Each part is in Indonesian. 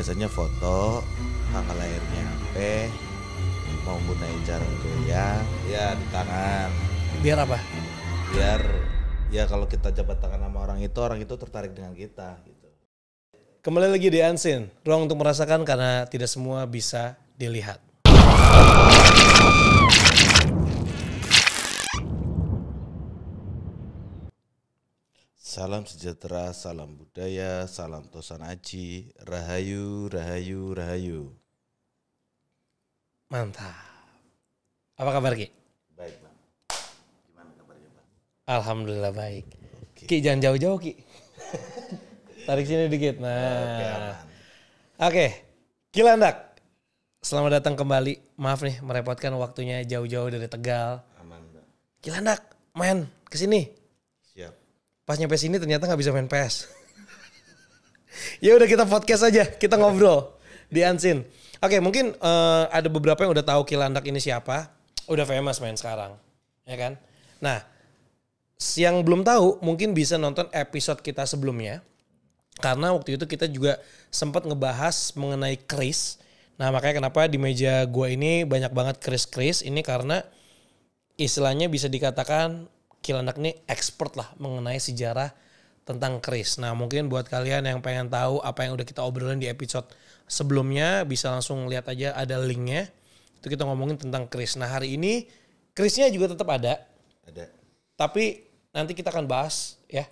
biasanya foto, tanggal lahirnya sampai mau gunain cara goyang ya di tangan. Biar apa? Biar ya kalau kita jabat tangan sama orang itu tertarik dengan kita gitu. Kembali lagi di Unseen, ruang untuk merasakan karena tidak semua bisa dilihat. Salam sejahtera, salam budaya, salam tosan aji, rahayu, rahayu, rahayu. Mantap. Apa kabar Ki? Baik Bang, gimana kabarnya Bang? Alhamdulillah baik. Oke. Ki jangan jauh-jauh Ki. Tarik sini dikit. Oke, Nah. aman. Oke. Ki Landak. Selamat datang kembali. Maaf nih merepotkan waktunya jauh-jauh dari Tegal. Aman Bang. Ki Landak, main kesini. Siap. Pas nyampe sini ternyata gak bisa main PS. Ya udah kita podcast aja, kita ngobrol di Unseen. Oke, mungkin ada beberapa yang udah tahu Ki Landak ini siapa. Udah famous main sekarang, ya kan? Nah, yang belum tahu mungkin bisa nonton episode kita sebelumnya. Karena waktu itu kita juga sempat ngebahas mengenai kris. Nah, makanya kenapa di meja gua ini banyak banget kris-kris. Ini karena istilahnya bisa dikatakan Ki Landak ini expert lah mengenai sejarah tentang kris. Nah, mungkin buat kalian yang pengen tahu apa yang udah kita obrolin di episode sebelumnya, bisa langsung lihat aja ada linknya. Itu kita ngomongin tentang kris. Nah, hari ini krisnya juga tetap ada. Ada. Tapi nanti kita akan bahas ya.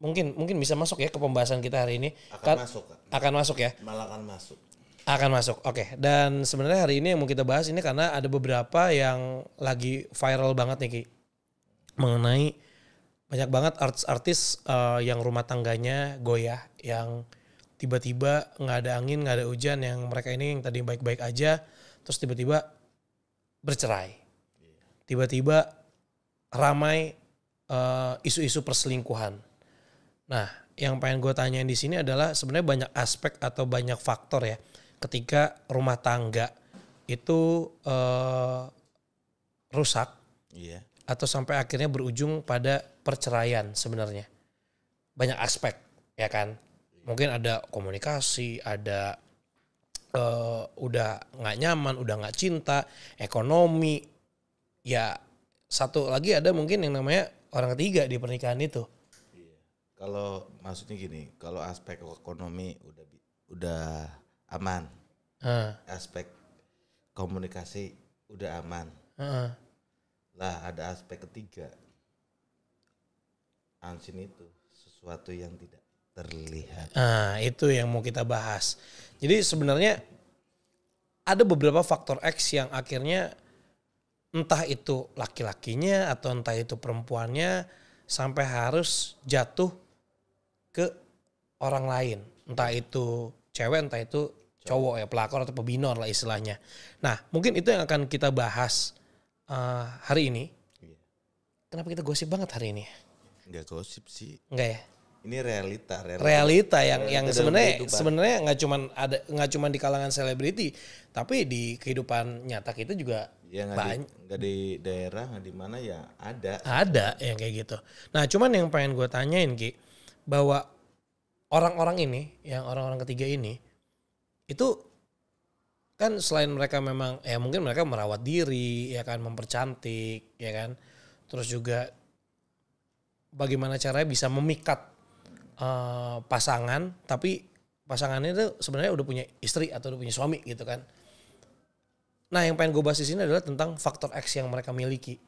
Mungkin bisa masuk ya ke pembahasan kita hari ini. Masuk Kak. Akan masuk ya. Malah akan masuk. Akan masuk. Oke. Dan sebenarnya hari ini yang mau kita bahas ini karena ada beberapa yang lagi viral banget nih Ki. Mengenai banyak banget artis-artis yang rumah tangganya goyah, yang tiba-tiba nggak ada angin, nggak ada hujan, yang mereka ini yang tadi baik-baik aja, terus tiba-tiba bercerai. Tiba-tiba ramai isu-isu perselingkuhan. Nah, yang pengen gue tanyain di sini adalah sebenarnya banyak aspek atau banyak faktor ya, ketika rumah tangga itu rusak. Iya. Atau sampai akhirnya berujung pada perceraian sebenarnya. Banyak aspek, ya kan? Mungkin ada komunikasi, ada udah gak nyaman, udah gak cinta, ekonomi. Ya satu lagi ada mungkin yang namanya orang ketiga di pernikahan itu. Iya. Kalau maksudnya gini, kalau aspek ekonomi udah aman. Aspek komunikasi udah aman. Lah ada aspek ketiga. Unseen itu sesuatu yang tidak terlihat. Nah itu yang mau kita bahas. Jadi sebenarnya ada beberapa faktor X yang akhirnya entah itu laki-lakinya atau entah itu perempuannya sampai harus jatuh ke orang lain. Entah itu cewek, entah itu cowok ya, pelakor atau pebinor lah istilahnya. Nah mungkin itu yang akan kita bahas hari ini. Iya. Kenapa kita gosip banget hari ini? Enggak gosip sih. Enggak ya? Ini realita yang sebenarnya nggak cuma di kalangan selebriti, tapi di kehidupan nyata kita juga ya, nggak di daerah, nggak di mana ya ada yang kayak gitu. Nah cuman yang pengen gue tanyain Ki, bahwa orang-orang ini, yang orang-orang ketiga ini, itu kan selain mereka memang ya mungkin mereka merawat diri, ya kan, mempercantik, ya kan, terus juga bagaimana caranya bisa memikat pasangan, tapi pasangannya itu sebenarnya udah punya istri atau udah punya suami gitu kan. Nah yang pengen gue bahas di sini adalah tentang faktor X yang mereka miliki,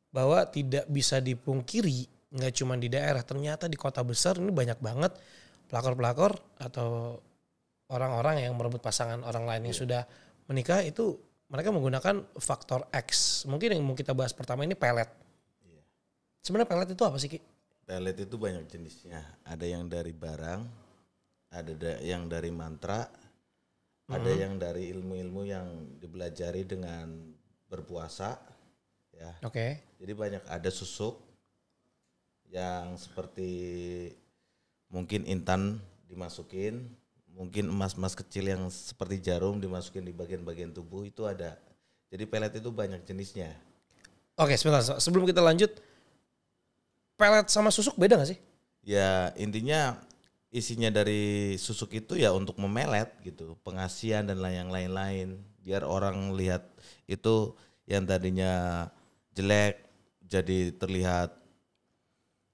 bahwa tidak bisa dipungkiri, nggak cuma di daerah, ternyata di kota besar ini banyak banget pelakor-pelakor atau orang-orang yang merebut pasangan orang lain yang sudah menikah, itu mereka menggunakan faktor X. Mungkin yang mau kita bahas pertama ini pelet. Sebenarnya pelet itu apa sih Ki? Pelet itu banyak jenisnya. Ada yang dari barang, ada yang dari mantra, ada yang dari ilmu-ilmu yang dipelajari dengan berpuasa. Ya. Oke. Jadi banyak, ada susuk yang seperti mungkin intan dimasukin, mungkin emas-emas kecil yang seperti jarum dimasukin di bagian-bagian tubuh, itu ada. Jadi pelet itu banyak jenisnya. Oke, sebentar. Sebelum kita lanjut, pelet sama susuk beda gak sih? Ya intinya isinya dari susuk itu ya untuk memelet gitu, pengasian dan yang lain-lain, biar orang lihat itu yang tadinya jelek jadi terlihat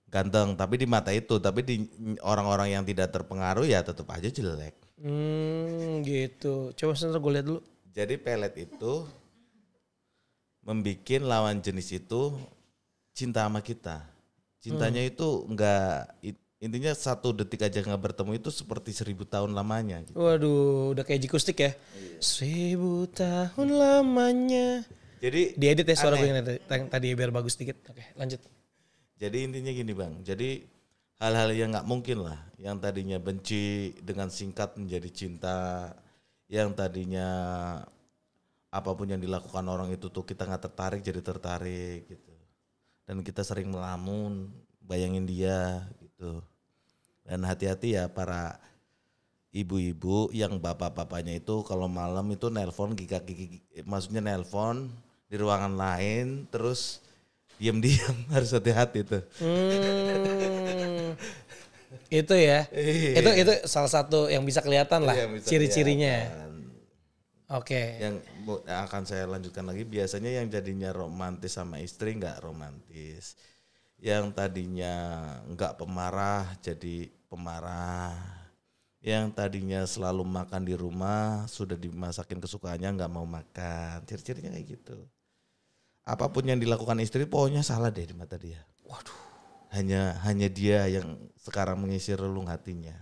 ganteng, tapi di mata itu, tapi di orang-orang yang tidak terpengaruh ya tetap aja jelek. Gitu. Coba sebentar gue lihat dulu. Jadi pelet itu membikin lawan jenis itu cinta sama kita. Cintanya itu enggak, intinya 1 detik aja nggak bertemu itu seperti 1000 tahun lamanya. Gitu. Waduh, udah kayak jikustik ya. 1000 tahun lamanya. Jadi diedit ya suara gue yang tadi biar bagus dikit. Oke, lanjut. Jadi intinya gini bang, jadi hal-hal yang nggak mungkin lah, yang tadinya benci dengan singkat menjadi cinta, yang tadinya apapun yang dilakukan orang itu tuh kita nggak tertarik jadi tertarik gitu, dan kita sering melamun bayangin dia gitu. Dan hati-hati ya para ibu-ibu yang bapak-bapaknya itu kalau malam itu nelpon gigi, maksudnya nelpon di ruangan lain terus diam-diam, harus hati-hati tuh. Itu ya. Itu salah satu yang bisa kelihatan lah ciri-cirinya. Oke. Yang akan saya lanjutkan lagi, biasanya yang jadinya romantis sama istri nggak romantis. Yang tadinya nggak pemarah jadi pemarah. Yang tadinya selalu makan di rumah sudah dimasakin kesukaannya nggak mau makan. Ciri-cirinya kayak gitu. Apapun yang dilakukan istri pokoknya salah deh di mata dia. Waduh. Hanya dia yang sekarang mengisi relung hatinya.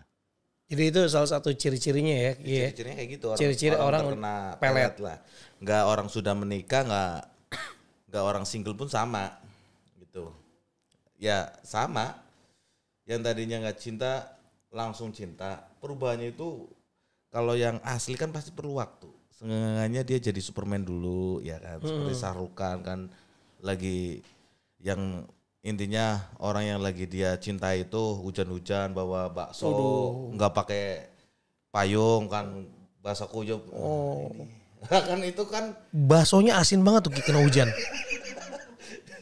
Jadi itu salah satu ciri-cirinya ya. Ciri-cirinya kayak gitu. Ciri-ciri orang terkena pelet lah. Nggak orang sudah menikah, nggak orang single pun sama gitu. Ya sama. Yang tadinya nggak cinta langsung cinta. Perubahannya itu kalau yang asli kan pasti perlu waktu. Seenggaknya dia jadi Superman dulu ya kan, seperti Shahrukan kan, lagi yang intinya orang yang lagi dia cintai itu hujan-hujan bawa bakso nggak pakai payung kan, basah kuyup. Kan itu kan baksonya asin banget tuh kena hujan.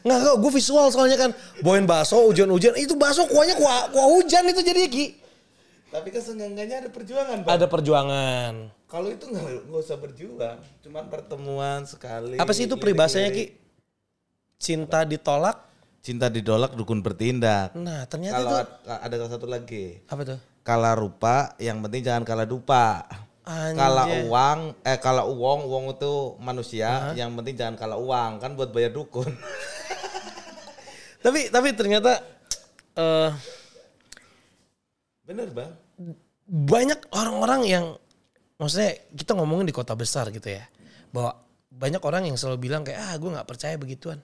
Nggak, gue visual soalnya kan bawain bakso hujan-hujan, itu bakso kuahnya kuah hujan itu jadi Ki. Tapi kan seenggaknya ada perjuangan Bang. Ada perjuangan. Kalau itu nggak usah berjuang, cuman pertemuan sekali. Apa sih itu peribahasanya Ki? Cinta ditolak. Cinta ditolak dukun bertindak. Nah ternyata kalau itu. Ada satu lagi. Apa tuh? Kalah rupa, yang penting jangan kalah dupa. Kalah uang itu manusia, yang penting jangan kalah uang, kan buat bayar dukun. tapi ternyata bener Bang. Banyak orang-orang yang, maksudnya kita ngomongin di kota besar gitu ya, bahwa banyak orang yang selalu bilang kayak gue nggak percaya begituan.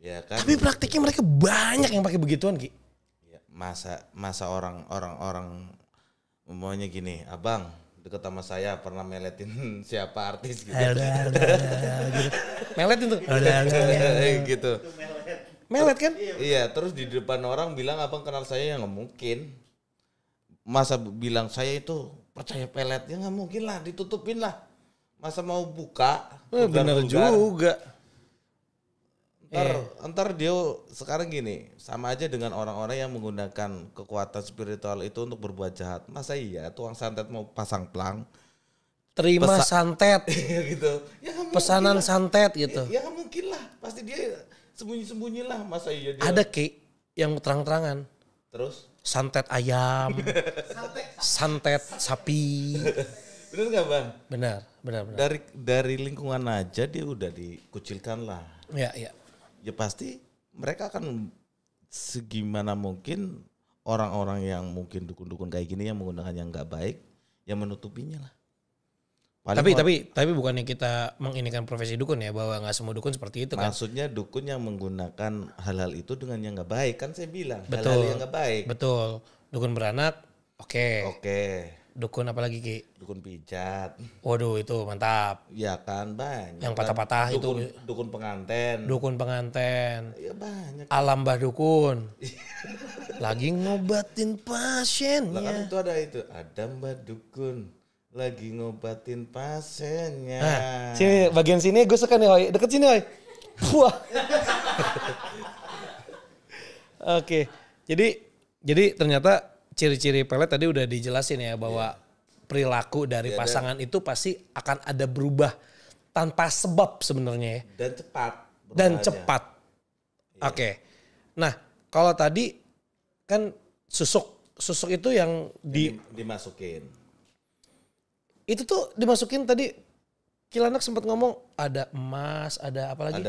Ya kan. Tapi praktiknya mereka banyak yang pakai begituan Ki. Ya, masa orang umumnya gini, abang deket sama saya pernah meletin siapa artis gitu. Gitu. Meletin tuh. Gitu. Melet kan? Iya, terus di depan orang bilang abang kenal saya, ya nggak mungkin. Masa bilang saya itu percaya pelet, ya nggak mungkin lah, ditutupin lah. Masa mau buka? Bener juga. Ntar dia sekarang gini, sama aja dengan orang-orang yang menggunakan kekuatan spiritual itu untuk berbuat jahat. Masa iya tukang santet mau pasang pelang? Terima santet. Gitu. Ya, pesanan santet gitu. Ya nggak mungkin lah, pasti dia sembunyi-sembunyi lah. Masa iya dia. Ada Ki yang terang-terangan. Terus? Santet ayam, santet sapi. Bener nggak Bang? Benar. Dari lingkungan aja dia udah dikucilkan lah. Ya. Ya pasti mereka akan segimana mungkin orang-orang yang mungkin dukun-dukun kayak gini yang menggunakan yang nggak baik, yang menutupinya lah. Tapi bukannya kita menginikan profesi dukun ya, bahwa nggak semua dukun seperti itu kan? Maksudnya dukun yang menggunakan hal-hal itu dengan yang nggak baik, kan saya bilang. Betul. Hal-hal yang nggak baik. Betul. Dukun beranak, oke. Dukun apa lagi Ki? Dukun pijat. Waduh itu mantap. Ya kan banyak. Yang patah-patah itu. Dukun penganten. Dukun penganten. Ya banyak. Alam Mbah Dukun. Lagi ngobatin pasiennya. Lah kan itu ada Mbah Dukun lagi ngobatin pasiennya. Nah, sini bagian sini gue suka nih Hoy. Deket sini Hoy. Wah. Oke. Jadi ternyata ciri-ciri pelet tadi udah dijelasin ya bahwa perilaku dari Iya, pasangan itu pasti akan ada berubah tanpa sebab sebenarnya ya. Dan cepat. Dan perubahannya. cepat. Oke. Nah, kalau tadi kan susuk itu yang Dimasukin. itu tuh dimasukin tadi Kilanak sempat ngomong ada emas, ada apa lagi?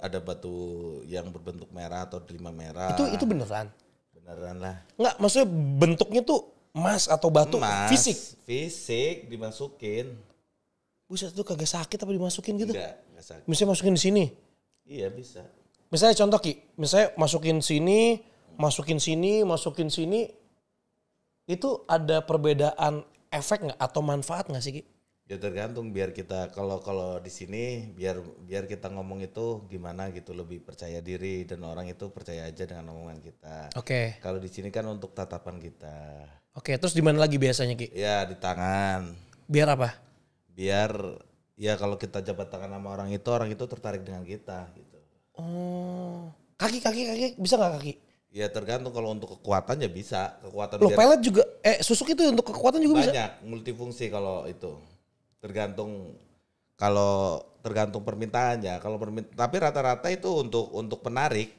Ada batu yang berbentuk merah atau delima merah. Itu beneran. Beneran lah. Enggak, maksudnya bentuknya tuh emas atau batu Emas, fisik. Fisik dimasukin. Buset, itu kagak sakit apa dimasukin gitu? Enggak sakit. Misalnya masukin di sini. Iya bisa. Misalnya contoh Ki, misalnya masukin sini, masukin sini, masukin sini. Itu ada perbedaan efek nggak atau manfaat nggak sih Ki? Ya tergantung biar kita kalau di sini biar kita ngomong itu gimana gitu, lebih percaya diri dan orang itu percaya aja dengan omongan kita. Oke. Kalau di sini kan untuk tatapan kita. Oke, terus di mana lagi biasanya Ki? Ya di tangan. Biar apa? Biar ya kalau kita jabat tangan sama orang itu tertarik dengan kita gitu. Oh, kaki bisa nggak kaki? Ya tergantung, kalau untuk kekuatan ya bisa. Kekuatan Loh, biar pelet juga susuk itu untuk kekuatan juga bisa. banyak multifungsi kalau itu. Tergantung permintaannya. Tapi rata-rata itu untuk penarik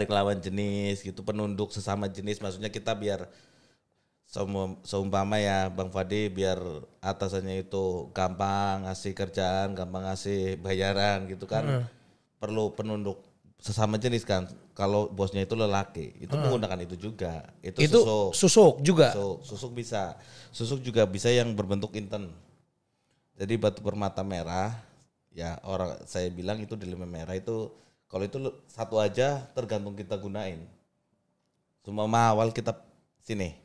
lawan jenis gitu, penunduk sesama jenis. Maksudnya kita biar seumpama ya Bang Fadi, biar atasannya itu gampang ngasih kerjaan, gampang ngasih bayaran gitu kan. Perlu penunduk sesama jenis kan. Kalau bosnya itu lelaki, itu menggunakan itu juga. Itu susuk juga. Susuk bisa. Susuk juga bisa yang berbentuk inten. Jadi batu permata merah, ya orang saya bilang itu delima merah itu, kalau itu satu aja tergantung kita gunain. Cuma awal kita sini,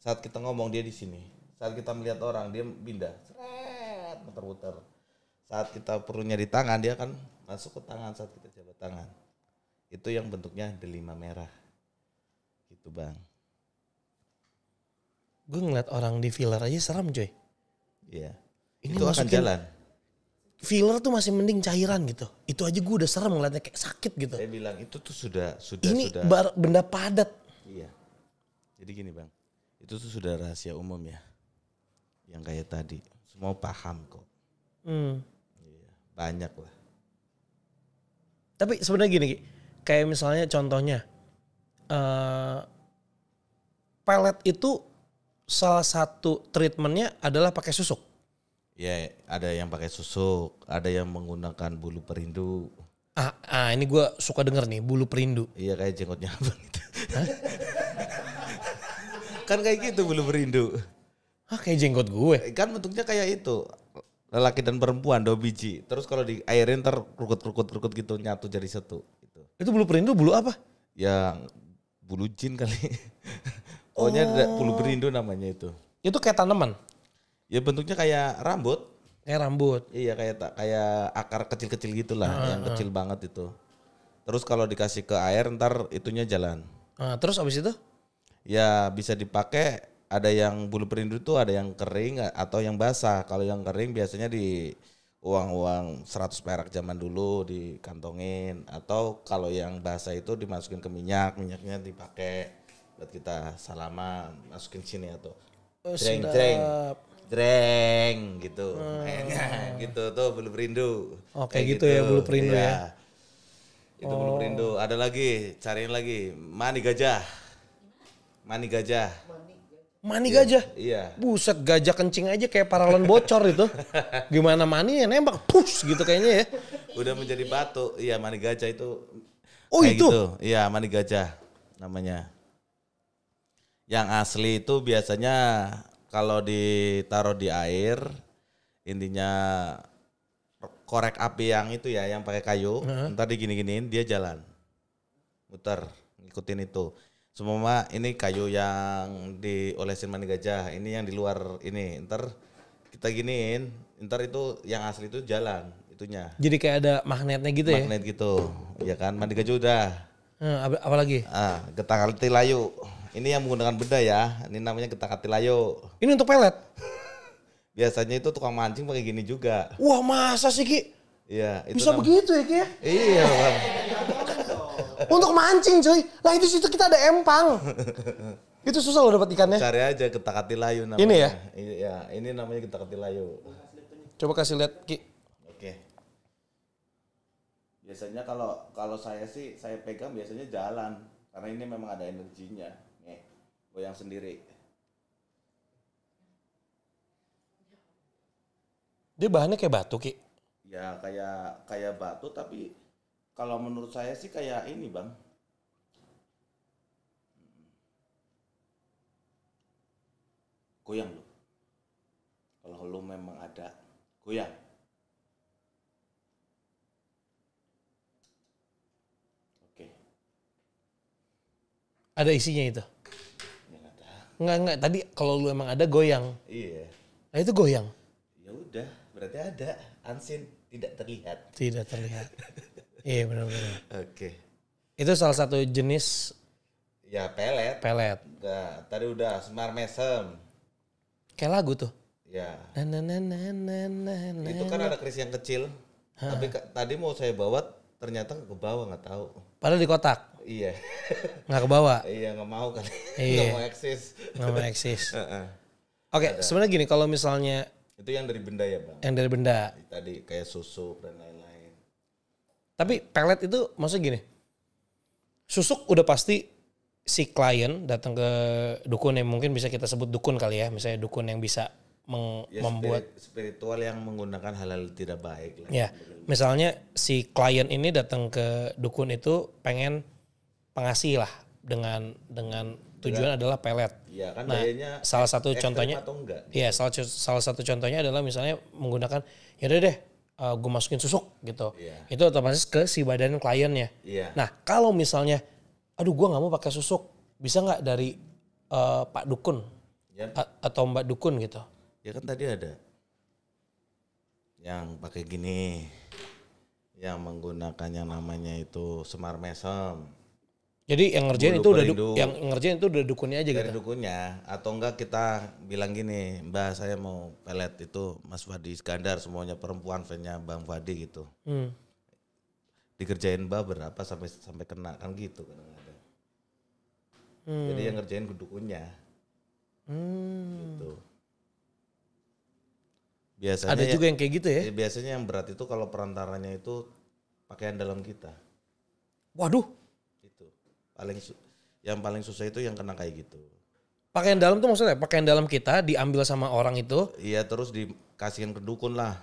saat kita ngomong dia di sini, saat kita melihat orang dia pindah, seret, muter-muter. Saat kita perlunya di tangan dia kan masuk ke tangan saat kita jabat tangan. Itu yang bentuknya delima merah, gitu Bang. Gue ngeliat orang di filler aja seram coy. Iya. Ini Itu akan jalan. Filler tuh masih mending cairan gitu. Itu aja gue udah serem ngeliatnya kayak sakit gitu. Saya bilang itu tuh sudah. Ini benda padat. Iya. Jadi gini Bang, itu tuh sudah rahasia umum ya. Yang kayak tadi, semua paham kok. Iya, banyak lah. Tapi sebenarnya gini, kayak misalnya contohnya, pelet itu salah satu treatmentnya adalah pakai susuk. Ya, ada yang pakai susuk, ada yang menggunakan bulu perindu. Ini gue suka denger nih, bulu perindu. Iya, kayak jenggotnya Abang itu. Kan kayak gitu bulu perindu. Kayak jenggot gue. Kan bentuknya kayak itu. Lelaki dan perempuan 2 biji. Terus kalau di airin rukut gitu nyatu jadi satu. Itu bulu perindu bulu apa? Ya bulu jin kali. Pokoknya ada bulu perindu namanya itu. Itu kayak tanaman? Ya bentuknya kayak rambut. Kayak rambut. Iya kayak akar kecil-kecil gitulah, yang kecil banget itu. Terus kalau dikasih ke air ntar itunya jalan. Terus abis itu? Ya bisa dipakai, ada yang bulu perindu itu ada yang kering atau yang basah. Kalau yang kering biasanya di uang 100 perak zaman dulu dikantongin. Atau kalau yang basah itu dimasukin ke minyaknya dipakai buat kita salaman, masukin sini atau Dreng gitu. Gitu tuh bulu perindu. Oke gitu ya bulu perindu ya. Itu bulu perindu. Ada lagi, cariin lagi. Mani gajah. Mani gajah? Iya. Buset, gajah kencing aja kayak paralon bocor itu. Gimana mani ya nembak, push gitu kayaknya ya. Udah menjadi batu. Iya, mani gajah itu. Oh itu? Gitu. Iya, mani gajah namanya. Yang asli itu biasanya kalau ditaruh di air, intinya korek api yang itu ya, yang pakai kayu, ntar digini-giniin dia jalan, muter, ngikutin itu. Semua ini kayu yang diolesin mani gajah, ini yang di luar ini, ntar kita giniin, ntar itu yang asli itu jalan itunya. Jadi kayak ada magnetnya gitu ya? Magnet gitu, ya kan, mani gajah udah. Apa lagi? Getah kalti layu. Ini yang menggunakan benda ya. Ini namanya getah kalti layu. Ini untuk pelet? Biasanya itu tukang mancing pakai gini juga. Wah masa sih Ki? Iya. Bisa begitu ya Ki ya? Iya Bang. Untuk mancing coy. Lah itu situ kita ada empang. Itu susah loh dapat ikannya. Cari aja Getakatilayu namanya. Ini ya? Iya, ini namanya Getakatilayu. Coba kasih lihat Ki. Oke. Biasanya kalau saya sih saya pegang biasanya jalan karena ini memang ada energinya. Nih, goyang sendiri. Dia bahannya kayak batu Ki. Ya kayak batu tapi kalau menurut saya sih kayak ini, Bang. Goyang lu. Kalau lu memang ada goyang. Oke. Ada isinya itu. Yang ada. Enggak. Tadi kalau lu emang ada goyang. Iya. Nah itu goyang. Ya udah, berarti ada. Unseen, tidak terlihat. Tidak terlihat. Iya benar-benar. Oke. Itu salah satu jenis Ya pelet. pelet. Nah, tadi udah semar mesem. Kayak lagu tuh. Ya. Na. Itu kan ada keris yang kecil. Tapi tadi mau saya bawa ternyata ke bawah nggak tahu. Padahal di kotak. Iya. Nggak ke bawah. Iya nggak mau kan. Iya. Nggak mau eksis. Nggak mau eksis. Oke, sebenarnya gini kalau misalnya Itu yang dari benda ya, Bang. yang dari benda. Tadi kayak susuk dan lain-lain. Tapi pelet itu maksudnya gini. Susuk udah pasti si klien datang ke dukun yang mungkin bisa kita sebut dukun kali ya. Misalnya dukun yang bisa Ya, membuat spiritual yang menggunakan hal-hal tidak baik lah. ya. Misalnya si klien ini datang ke dukun itu pengen pengasih lah dengan tujuan adalah pelet. Iya kan Nah, dayanya salah satu ekstrem contohnya atau enggak? iya salah satu contohnya adalah misalnya menggunakan ya udah deh gue masukin susuk gitu. Iya. Itu otomatis ke si badan kliennya. Iya. Nah, kalau misalnya aduh gue nggak mau pakai susuk, bisa nggak dari Pak Dukun Ya. atau Mbak Dukun gitu? Ya kan tadi ada yang pakai gini, yang menggunakan yang namanya itu semar mesem Jadi yang ngerjain Bulu itu udah perindu. yang ngerjain itu udah dukunnya aja dari gitu. dukunnya, atau enggak kita bilang gini, Mbak saya mau pelet itu Mas Fadi Iskandar, semuanya perempuan fansnya Bang Fadi gitu. Dikerjain Mbak berapa sampai kena kan gitu kadang-kadang. Jadi yang ngerjain dukunnya. Gitu. Biasanya Ada juga yang kayak gitu ya? biasanya yang berat itu kalau perantaranya itu pakaian dalam kita. Waduh, Itu yang paling susah itu yang kena kayak gitu. pakaian dalam tuh maksudnya pakaian dalam kita diambil sama orang itu, Iya, terus dikasihin ke dukun lah.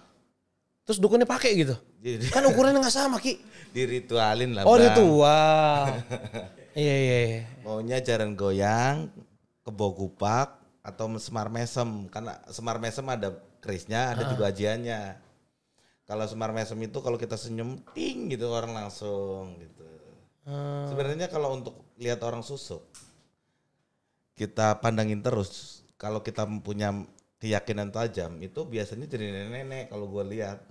terus dukunnya pakai gitu. Jadi Kan ukurannya nggak sama Ki. diritualin lah, Oh Bang. ritual. Iya. Maunya jaran goyang, kebo kupak atau semar mesem. Karena semar mesem ada kerisnya, ada juga ajiannya. Kalau semar mesem itu kalau kita senyum ting gitu orang langsung gitu. Sebenarnya kalau untuk lihat orang susuk, kita pandangin terus. Kalau kita punya keyakinan tajam, itu biasanya jadi nenek-nenek kalau gue lihat.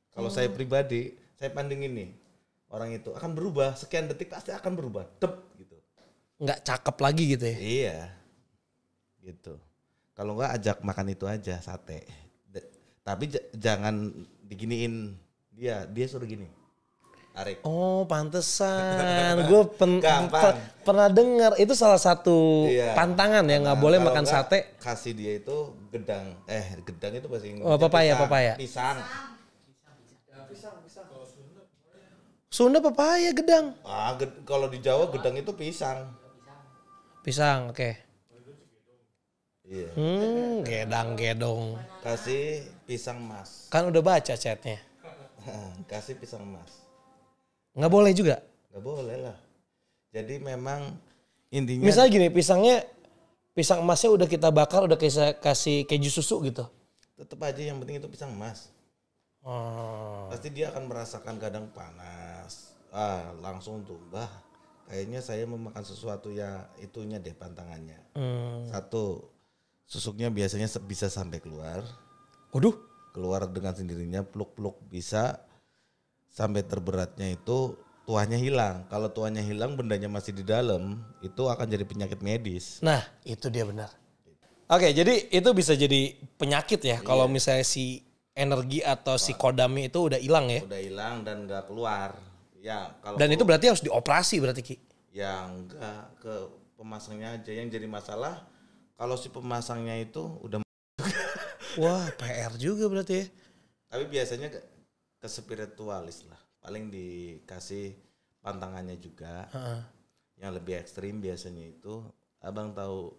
Kalau saya pribadi, saya pandangin nih, orang itu akan berubah, sekian detik pasti akan berubah, tep gitu. Nggak cakep lagi gitu ya? Iya, gitu. Kalau nggak ajak makan itu aja sate. Tapi jangan diginiin dia suruh gini. Tarik. Oh pantesan, gue Gampang. pernah dengar itu salah satu Iya. pantangan ya nggak boleh Kalau makan nggak, sate. Kasih dia itu gedang. Gedang itu bahasa Inggris. Oh, papaya. Pisang. Sunda papaya gedang. Kalau di Jawa gedang itu pisang. Pisang, oke. Iya. Gedang-gedong. Kasih pisang emas. Kan udah baca chatnya. Kasih pisang emas. Nggak boleh juga. Gak boleh lah. Jadi memang intinya. Misalnya gini, pisang emasnya udah kita bakar, udah kasih keju susu gitu. Tetap aja yang penting itu pisang emas. Oh. Pasti dia akan merasakan kadang panas. Langsung tuh, Mbah. Kayaknya saya memakan sesuatu ya itunya deh pantangannya. Satu, susuknya biasanya bisa sampai keluar. Waduh. Keluar dengan sendirinya, peluk-peluk bisa. Sampai terberatnya itu tuahnya hilang. Kalau tuahnya hilang, bendanya masih di dalam, itu akan jadi penyakit medis. Nah, itu dia benar. Oke, jadi itu bisa jadi penyakit ya kalau misalnya si energi atau si kodamnya itu udah hilang ya. Udah hilang dan nggak keluar. Ya, kalau Dan itu berarti harus dioperasi berarti Ki. ya enggak pemasangnya aja yang jadi masalah. Kalau si pemasangnya itu udah. Wah, PR juga berarti ya. Tapi biasanya ke spiritualis lah. Paling dikasih pantangannya juga. Yang lebih ekstrim biasanya itu, abang tahu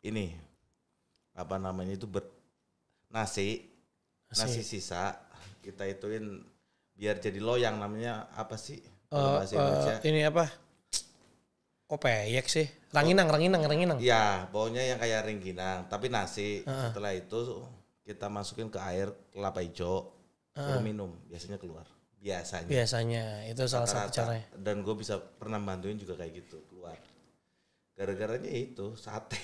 ini apa namanya itu nasi sisa kita ituin biar jadi loyang, namanya apa sih kalau bahasa Indonesia? Ini apa? Kok peyek sih? Ranginang. Iya, pokoknya yang kayak rengginang, tapi nasi. Setelah itu kita masukin ke air kelapa hijau, baru minum, biasanya keluar. Biasanya itu salah satu caranya. Dan gue bisa pernah bantuin juga kayak gitu keluar. Gara-garanya itu sate.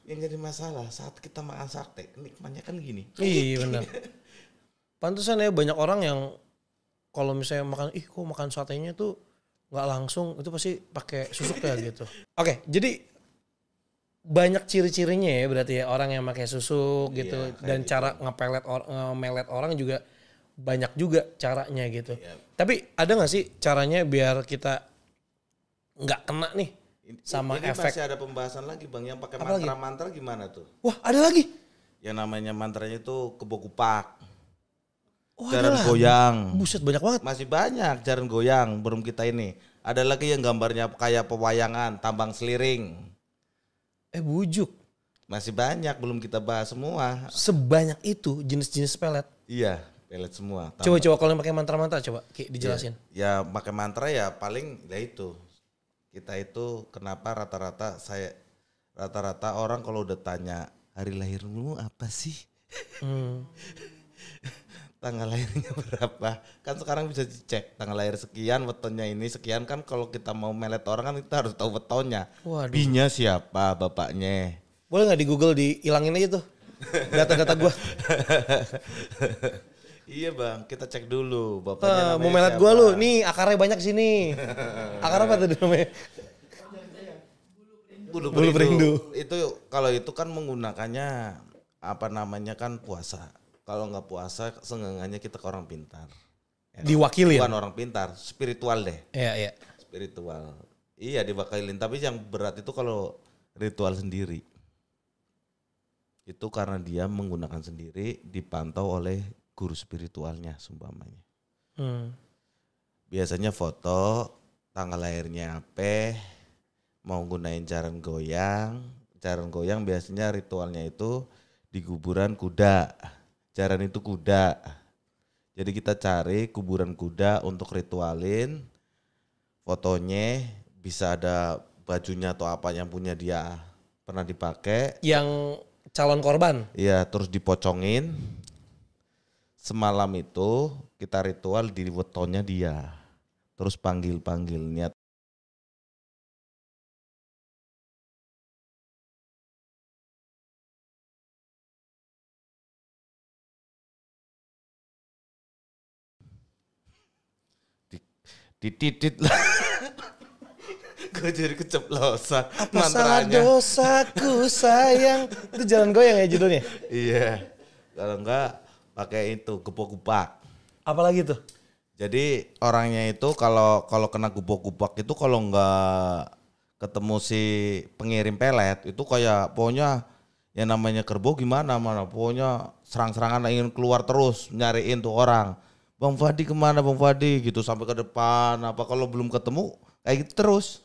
yang jadi masalah saat kita makan sate nikmatnya kan gini. Iya benar. Pantesan ya banyak orang yang kalau misalnya makan, kok makan satenya tuh nggak langsung, itu pasti pakai susuk ya gitu. Oke, jadi banyak ciri-cirinya ya berarti ya orang yang pakai susuk gitu, dan gitu. Cara ngemelet orang juga banyak juga caranya gitu. Tapi ada nggak sih caranya biar kita nggak kena nih sama ini efek? Masih ada pembahasan lagi bang yang pakai mantra-mantra gimana tuh? Wah ada lagi? Yang namanya mantranya itu kebokupak, jaran goyang. Buset banyak banget. Masih banyak jaran goyang belum kita ini. Ada lagi yang gambarnya kayak pewayangan, tambang seliring. Bujuk. Masih banyak belum kita bahas semua. Sebanyak itu jenis-jenis pelet? Iya. Pelet semua. Coba kalau yang pakai mantra-mantra coba dijelasin. Ya pakai mantra ya paling ya itu. Kita itu kenapa rata-rata orang kalau udah tanya hari lahirmu apa sih? Tanggal lahirnya berapa? Kan sekarang bisa dicek tanggal lahir sekian, wetonnya ini sekian, kan kalau kita mau melet orang kan kita harus tahu wetonnya. Binya siapa, bapaknya. Boleh nggak di Google dihilangin aja tuh data-data gua? Iya bang, kita cek dulu bapaknya mau melet gua lu, nih akarnya banyak sini. Akar apa tadi namanya? Bulu perindu. Itu kalau itu kan menggunakannya apa namanya kan puasa. Kalau nggak puasa seenggaknya kita ke orang pintar. Diwakilin. Bukan orang pintar, spiritual deh. Iya. Spiritual. Iya diwakilin, tapi yang berat itu kalau ritual sendiri. Itu karena dia menggunakan sendiri, dipantau oleh guru spiritualnya sumpamanya. Biasanya foto, tanggal lahirnya apa, mau gunain jaran goyang. Jaran goyang biasanya ritualnya itu di kuburan kuda. Jaran itu kuda. Jadi kita cari kuburan kuda untuk ritualin. Fotonya bisa ada bajunya atau apa yang punya dia pernah dipakai. Yang calon korban? Iya, terus dipocongin. Semalam itu kita ritual di wetonnya dia. Terus panggil niat. Dititit lah. Gue jadi keceplosan. Apa salah dosaku sayang? Itu jalan goyang ya judulnya? Iya. Kalau enggak pakai itu gepok-gepak. Apalagi tuh? Jadi orangnya itu kalau kena gepok-gepak itu kalau enggak ketemu si pengirim pelet itu kayak pokoknya yang namanya kerbau gimana pokoknya serang-serangan ingin keluar terus nyariin tuh orang. Bang Fadi kemana Bang Fadi gitu sampai ke depan, apa kalau belum ketemu kayak gitu terus.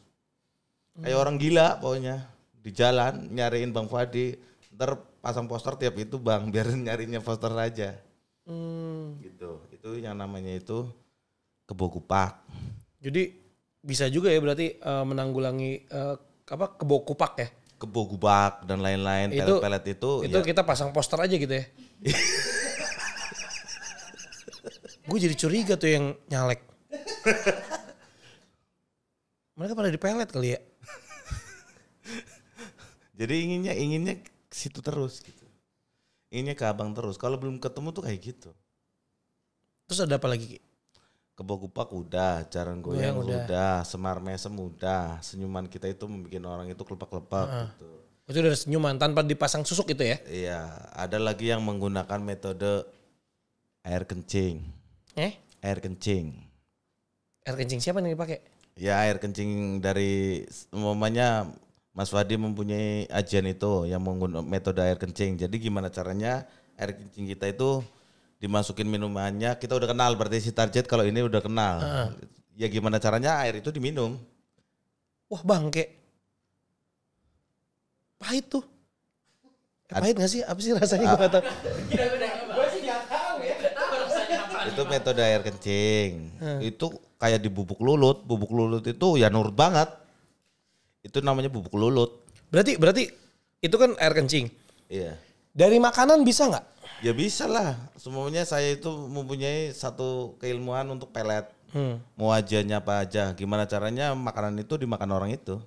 Kayak orang gila pokoknya di jalan nyariin Bang Fadi. Ntar pasang poster tiap itu bang, biarin nyarinya poster aja. Gitu, itu yang namanya itu kebokupak. Jadi bisa juga ya berarti menanggulangi kebokupak ya? Kebokupak dan lain-lain, pelet-pelet itu. Itu ya. Kita pasang poster aja gitu ya? Gue jadi curiga tuh yang nyalek. Mereka pada dipelet kali ya? Jadi inginnya ke situ terus gitu. Inginnya ke abang terus. Kalau belum ketemu tuh kayak gitu. Terus ada apa lagi? Kebokupak udah, jaran goyang udah, semar mesem udah. Senyuman kita itu membuat orang itu kelepak-kelepak gitu. Itu udah senyuman tanpa dipasang susuk gitu ya? Iya, ada lagi yang menggunakan metode air kencing. Air kencing. Air kencing siapa yang dipakai? Ya air kencing dari umpamanya Mas Fadi mempunyai ajian itu yang menggunakan metode air kencing. Jadi gimana caranya air kencing kita itu dimasukin minumannya, kita udah kenal berarti si target kalau ini udah kenal. Ya gimana caranya air itu diminum. Wah bangke. Pahit tuh. Pahit gak sih? Apa sih rasanya gue gak tau. Gue sih nggak tahu ya. Apa rasanya apa? Itu metode air kencing. Itu kayak di bubuk lulut. Bubuk lulut itu ya nurut banget. Itu namanya bubuk lulut. Berarti itu kan air kencing. Iya. Dari makanan bisa nggak? Ya bisa lah. Semuanya saya itu mempunyai satu keilmuan untuk pelet. Mau ajannya apa aja. Gimana caranya makanan itu dimakan orang itu.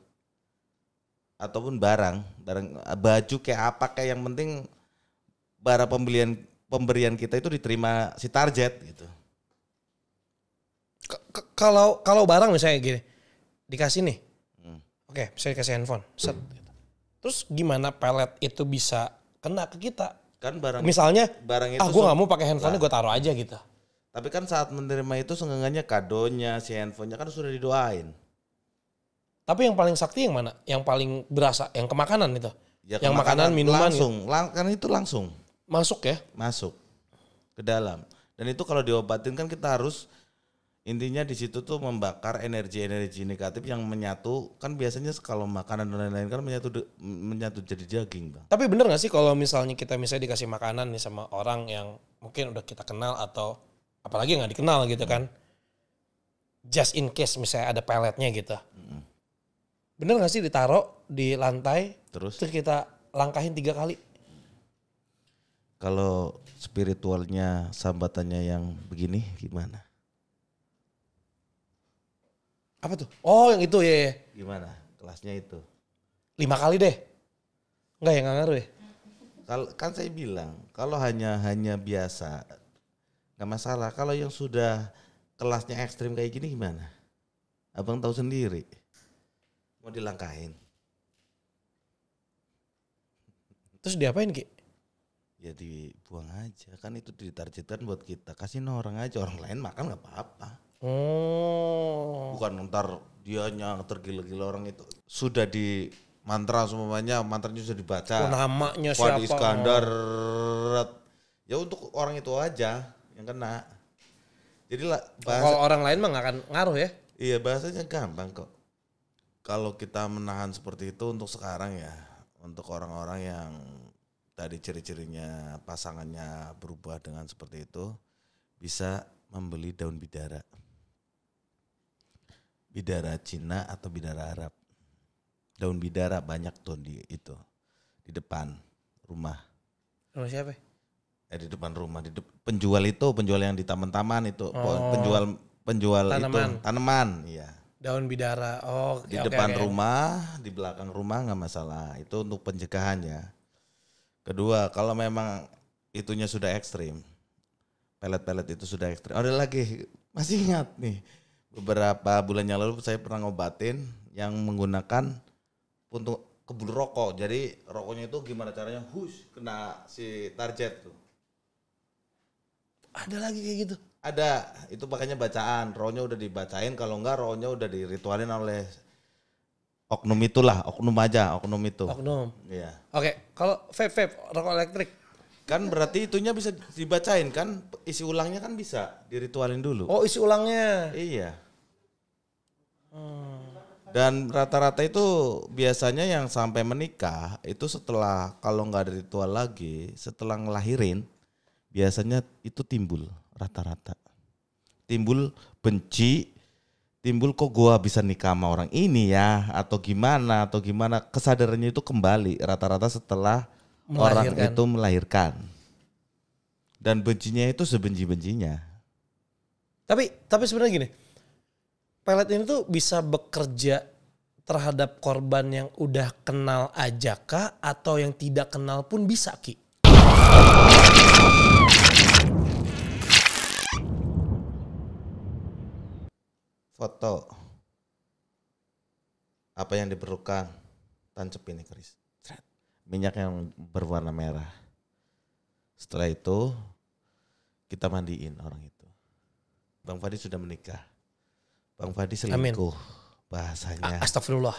Ataupun barang baju kayak apa kayak yang penting barang pemberian kita itu diterima si target gitu. Kalau barang misalnya gini, dikasih nih. Oke, misalnya dikasih handphone. Set. Terus gimana pelet itu bisa kena ke kita? Kan barang Misalnya, barang itu gue gak mau pakai handphonenya, gue taruh aja gitu. Tapi kan saat menerima itu seenggaknya kadonya si handphonenya kan sudah didoain. Tapi yang paling sakti yang mana? Yang paling berasa, yang ke makanan itu? Ya, yang makanan, minuman langsung, kan itu langsung masuk ya? masuk ke dalam. Dan itu kalau diobatin kan kita harus intinya di situ tuh membakar energi negatif yang menyatu. Kan biasanya kalau makanan dan lain-lain kan menyatu jadi daging, Bang. Tapi bener gak sih kalau misalnya kita dikasih makanan nih sama orang yang mungkin udah kita kenal atau apalagi gak dikenal gitu kan. Just in case misalnya ada peletnya gitu. Bener gak sih ditaruh di lantai terus kita langkahin 3 kali? Kalau spiritualnya sambatannya yang begini gimana? Apa tuh? Oh yang itu ya. Gimana kelasnya itu? 5 kali deh. Enggak ya, gak ngaruh ya? Kalau kan saya bilang kalau hanya biasa nggak masalah. Kalau yang sudah kelasnya ekstrim kayak gini gimana? Abang tahu sendiri. Mau dilangkahin. Terus diapain Ki? Ya dibuang aja. Kan itu ditargetkan buat kita. Kasih orang aja. Orang lain makan gak apa-apa. Bukan ntar dianya tergila-gila orang itu. Sudah di mantra semuanya. Mantranya sudah dibaca. Namanya Fuad siapa? Iskandar. Ya untuk orang itu aja yang kena. Jadi lah kalau orang lain mah gak akan ngaruh ya? Iya bahasanya gampang kok. Kalau kita menahan seperti itu untuk sekarang ya. Untuk orang-orang yang tadi ciri-cirinya pasangannya berubah dengan seperti itu, bisa membeli daun bidara. Bidara Cina atau bidara Arab. Daun bidara banyak tuh di depan rumah. Rumah siapa? Di depan rumah, penjual yang di taman-taman itu, penjual tanaman. itu tanaman, iya. Daun bidara. Oh, di depan rumah, di belakang rumah nggak masalah. Itu untuk pencegahan ya. Kedua, kalau memang itunya sudah ekstrim, pelet-pelet itu sudah ekstrim. Ada lagi, masih ingat nih, beberapa bulan yang lalu saya pernah ngobatin yang menggunakan untuk kebul rokok. Jadi rokoknya itu gimana caranya, kena si target tuh. Ada lagi kayak gitu? Ada, itu makanya bacaan, rohnya udah dibacain, kalau enggak rohnya udah diritualin oleh oknum itulah, oknum itu. Oknum. Iya. Oke, kalau vape, rokok elektrik. Kan berarti itunya bisa dibacain kan, isi ulangnya kan bisa diritualin dulu. Oh isi ulangnya. Iya. Dan rata-rata itu biasanya yang sampai menikah, itu setelah kalau enggak ada ritual lagi, setelah ngelahirin, biasanya itu timbul. Rata-rata timbul benci, timbul kok gua bisa nikah sama orang ini ya, atau gimana kesadarannya itu kembali rata-rata setelah orang itu melahirkan, dan bencinya itu sebenci-bencinya. Tapi sebenarnya gini, pelet ini tuh bisa bekerja terhadap korban yang udah kenal aja kah, atau yang tidak kenal pun bisa Ki? Foto apa yang diperlukan, tancap ini keris, minyak yang berwarna merah. Setelah itu kita mandiin orang itu. Bang Fadi sudah menikah, Bang Fadi selingkuh. Amin. bahasanya. Astagfirullah.